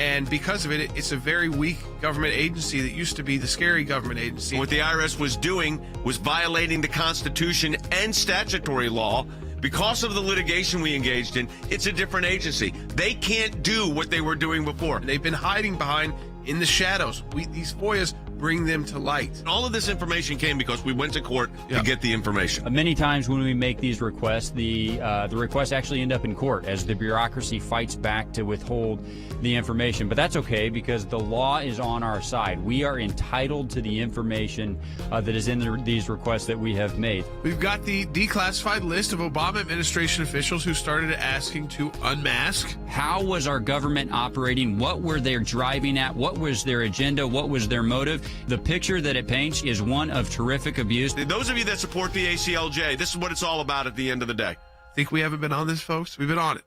And because of it, it's a very weak government agency that used to be the scary government agency. What the IRS was doing was violating the Constitution and statutory law. Because of the litigation we engaged in, it's a different agency. They can't do what they were doing before. They've been hiding behind in the shadows. These FOIAs bring them to light. All of this information came because we went to court to get the information. Many times when we make these requests, the requests actually end up in court as the bureaucracy fights back to withhold the information. But that's okay, because the law is on our side. We are entitled to the information that is in these requests that we have made. We've got the declassified list of Obama administration officials who started asking to unmask. How was our government operating? What were they driving at? What was their agenda? What was their motive? The picture that it paints is one of terrific abuse. Those of you that support the ACLJ, this is what it's all about at the end of the day. Think we haven't been on this, folks? We've been on it.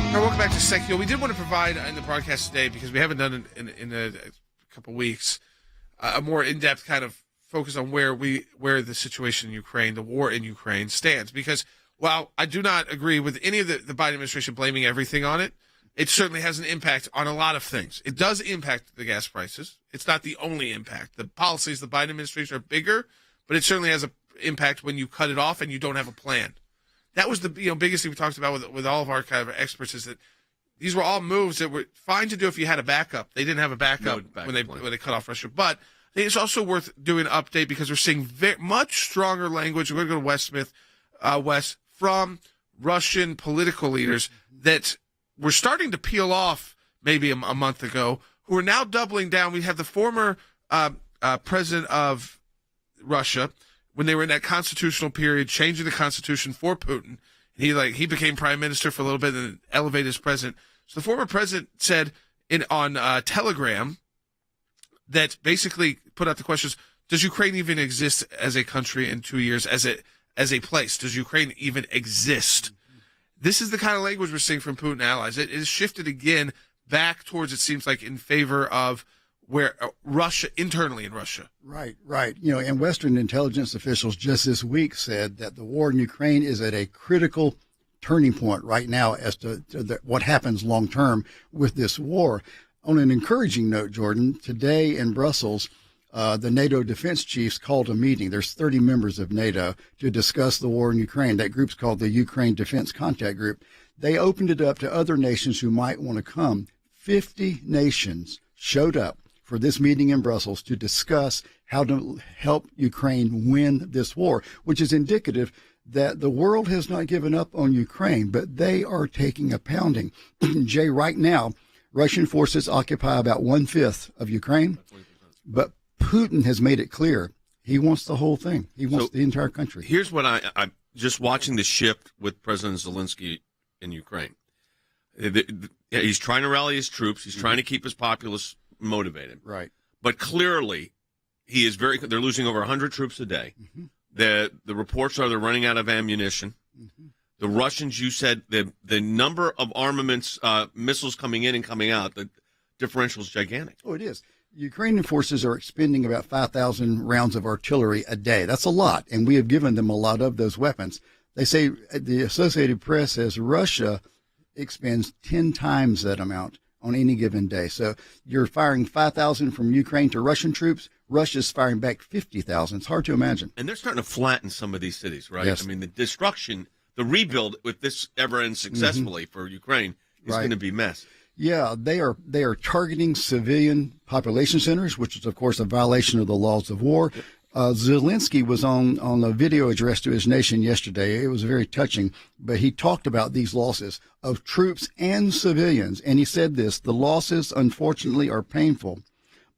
All right, welcome back to Sekulow. We did want to provide in the broadcast today, because we haven't done it in a couple weeks, a more in-depth kind of focus on where the situation in Ukraine, the war in Ukraine, stands. Because while I do not agree with any of the Biden administration blaming everything on it, it certainly has an impact on a lot of things. It does impact the gas prices. It's not the only impact. The policies of the Biden administration are bigger, but it certainly has an impact when you cut it off and you don't have a plan. That was the biggest thing we talked about with all of our kind of experts, is that these were all moves that were fine to do if you had a backup. They didn't have a backup when they cut off Russia. But I think it's also worth doing an update, because we're seeing much stronger language. We're going to go to Wes Smith, Wes, from Russian political leaders that were starting to peel off maybe a month ago, who are now doubling down. We have the former president of Russia, when they were in that constitutional period, changing the constitution for Putin. He became prime minister for a little bit and then elevated as president. So the former president said on Telegram that basically put out the questions: does Ukraine even exist as a country in 2 years, as a place? Does Ukraine even exist? This is the kind of language we're seeing from Putin allies. It has shifted again back towards, it seems like, in favor of where Russia, internally in Russia. Right. And Western intelligence officials just this week said that the war in Ukraine is at a critical turning point right now as to what happens long term with this war. On an encouraging note, Jordan, today in Brussels, the NATO defense chiefs called a meeting. There's 30 members of NATO to discuss the war in Ukraine. That group's called the Ukraine Defense Contact Group. They opened it up to other nations who might want to come. 50 nations showed up for this meeting in Brussels to discuss how to help Ukraine win this war, which is indicative that the world has not given up on Ukraine, but they are taking a pounding. Jay, right now, Russian forces occupy about 1/5 of Ukraine, but Putin has made it clear he wants the whole thing. He wants the entire country. Here's what I'm just watching the shift with President Zelensky in Ukraine. He's trying to rally his troops. He's trying to keep his populace motivated. Right. But clearly, they're losing over 100 troops a day. The reports are they're running out of ammunition. The Russians, you said, the number of armaments, missiles coming in and coming out, the differential is gigantic. Oh, it is. Ukrainian forces are expending about 5,000 rounds of artillery a day. That's a lot, and we have given them a lot of those weapons. They say, the Associated Press says, Russia expends 10 times that amount on any given day. So you're firing 5,000 from Ukraine to Russian troops. Russia's firing back 50,000. It's hard to imagine. And they're starting to flatten some of these cities, right? Yes. I mean, the destruction, the rebuild, if this ever ends successfully for Ukraine, is going to be massive. Yeah, they are targeting civilian population centers, which is, of course, a violation of the laws of war. Zelensky was on a video address to his nation yesterday. It was very touching, but he talked about these losses of troops and civilians. And he said this: the losses, unfortunately, are painful,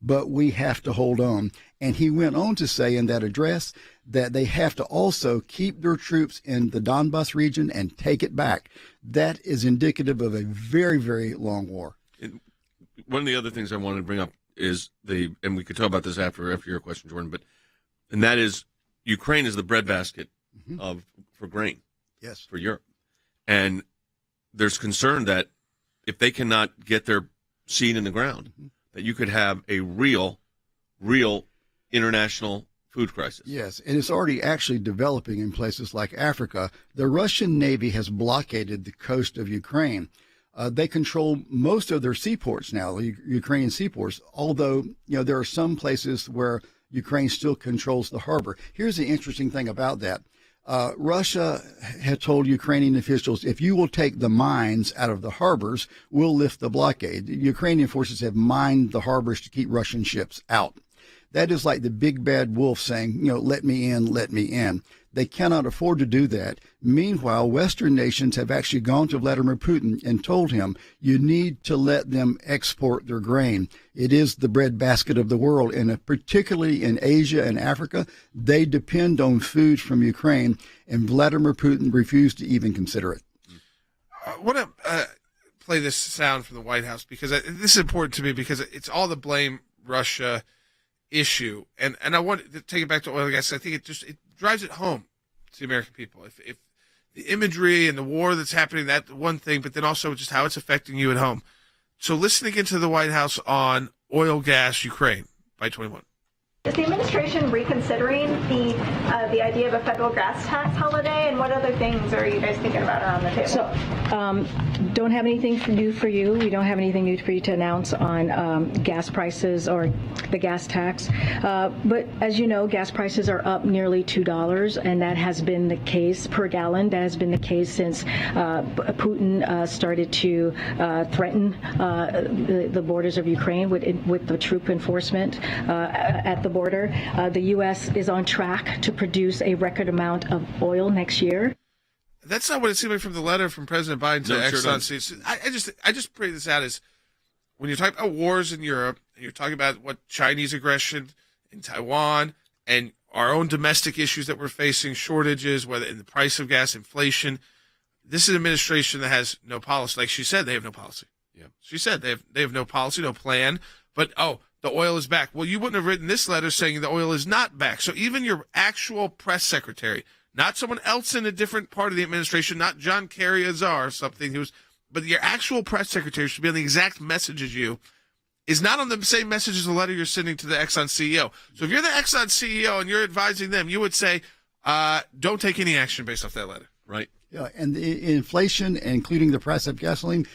but we have to hold on. And he went on to say in that address that they have to also keep their troops in the Donbas region and take it back. That is indicative of a very, very long war. One of the other things I wanted to bring up is and we could talk about this after your question, Jordan, and that is Ukraine is the breadbasket for grain. Yes. For Europe. And there's concern that if they cannot get their seed in the ground, that you could have a real international food crisis. Yes, and it's already actually developing in places like Africa. The Russian Navy has blockaded the coast of Ukraine. They control most of their seaports now, the Ukrainian seaports, although there are some places where Ukraine still controls the harbor. Here's the interesting thing about that. Russia had told Ukrainian officials, if you will take the mines out of the harbors, we'll lift the blockade. The Ukrainian forces have mined the harbors to keep Russian ships out. That is like the big bad wolf saying, let me in, let me in. They cannot afford to do that. Meanwhile, Western nations have actually gone to Vladimir Putin and told him, you need to let them export their grain. It is the breadbasket of the world, and particularly in Asia and Africa, they depend on food from Ukraine, and Vladimir Putin refused to even consider it. I want to play this sound from the White House because this is important to me because it's all the blame Russia issue, and I want to take it back to oil and gas. I think it drives it home to the American people. If the imagery and the war that's happening, that one thing, but then also just how it's affecting you at home. So listening into the White House on oil, gas, Ukraine by 21. Is the administration reconsidering the idea of a federal gas tax holiday, and what other things are you guys thinking about around the table? So, don't have anything new for you. We don't have anything new for you to announce on gas prices or the gas tax. But as you know, gas prices are up nearly $2, and that has been the case per gallon. That has been the case since Putin started to threaten the borders of Ukraine with the troop enforcement at the border. The U.S. is on track to produce a record amount of oil next year. That's not what it seemed like from the letter from President Biden to Exxon. Sure I just pray this out as when you're talking about wars in Europe, and you're talking about what Chinese aggression in Taiwan and our own domestic issues that we're facing, shortages, whether in the price of gas, inflation. This is an administration that has no policy. Like she said, they have no policy. Yeah, she said they have no policy, no plan. But the oil is back. Well, you wouldn't have written this letter saying the oil is not back. So even your actual press secretary, not someone else in a different part of the administration, not John Kerry Azar or something, but your actual press secretary should be on the exact message as you, is not on the same message as the letter you're sending to the Exxon CEO. So if you're the Exxon CEO and you're advising them, you would say, don't take any action based off that letter. Right. Yeah, and the inflation, including the price of gasoline,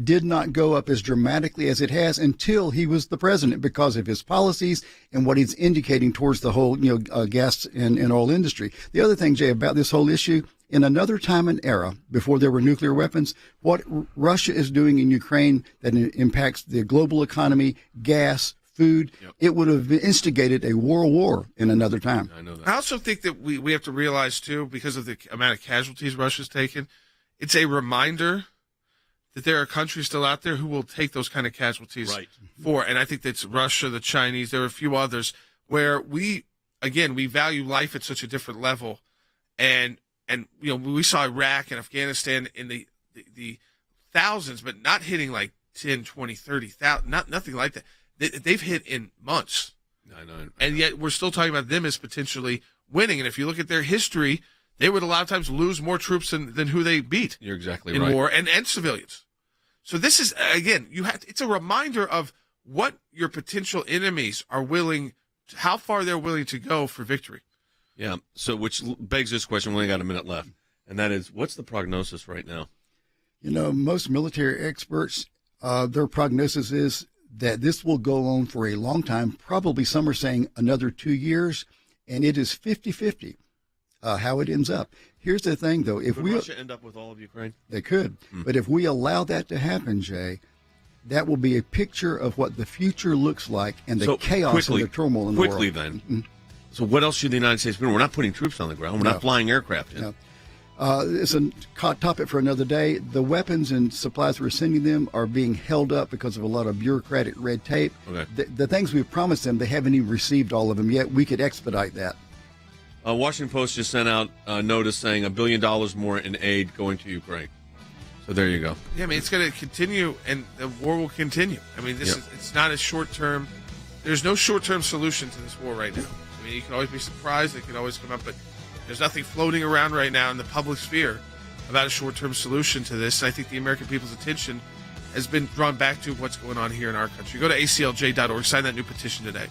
did not go up as dramatically as it has until he was the president because of his policies and what he's indicating towards the whole, gas and oil industry. The other thing, Jay, about this whole issue, in another time and era, before there were nuclear weapons, what Russia is doing in Ukraine that impacts the global economy, gas, food, it would have instigated a world war in another time. I know that. I also think that we have to realize, too, because of the amount of casualties Russia's taken, it's a reminder that there are countries still out there who will take those kind of casualties and I think that's Russia, the Chinese, there are a few others where we value life at such a different level. And we saw Iraq and Afghanistan in the thousands, but not hitting like 10, 20, 30,000, nothing like that. They've hit in months. I know. And yet we're still talking about them as potentially winning. And if you look at their history, they would a lot of times lose more troops than who they beat. You're exactly in right. war and civilians. So this is, again, it's a reminder of what your potential enemies are how far they're willing to go for victory. Yeah. So which begs this question. We only got a minute left. And that is, what's the prognosis right now? Most military experts, their prognosis is that this will go on for a long time. Probably some are saying another 2 years, and it is 50-50 how it ends up. Here's the thing, though. Would Russia end up with all of Ukraine? They could. But if we allow that to happen, Jay, that will be a picture of what the future looks like and the chaos and the turmoil in the world. Quickly, then. So what else should the United States do? We're not putting troops on the ground. We're not flying aircraft in. No. It's a topic for another day. The weapons and supplies we're sending them are being held up because of a lot of bureaucratic red tape. Okay. The things we've promised them, they haven't even received all of them yet. We could expedite that. Washington Post just sent out a notice saying $1 billion more in aid going to Ukraine. So there you go. Yeah, I mean, it's going to continue, and the war will continue. I mean, it's not a short-term. There's no short-term solution to this war right now. I mean, you can always be surprised. It can always come up, but there's nothing floating around right now in the public sphere about a short-term solution to this. And I think the American people's attention has been drawn back to what's going on here in our country. Go to aclj.org, sign that new petition today.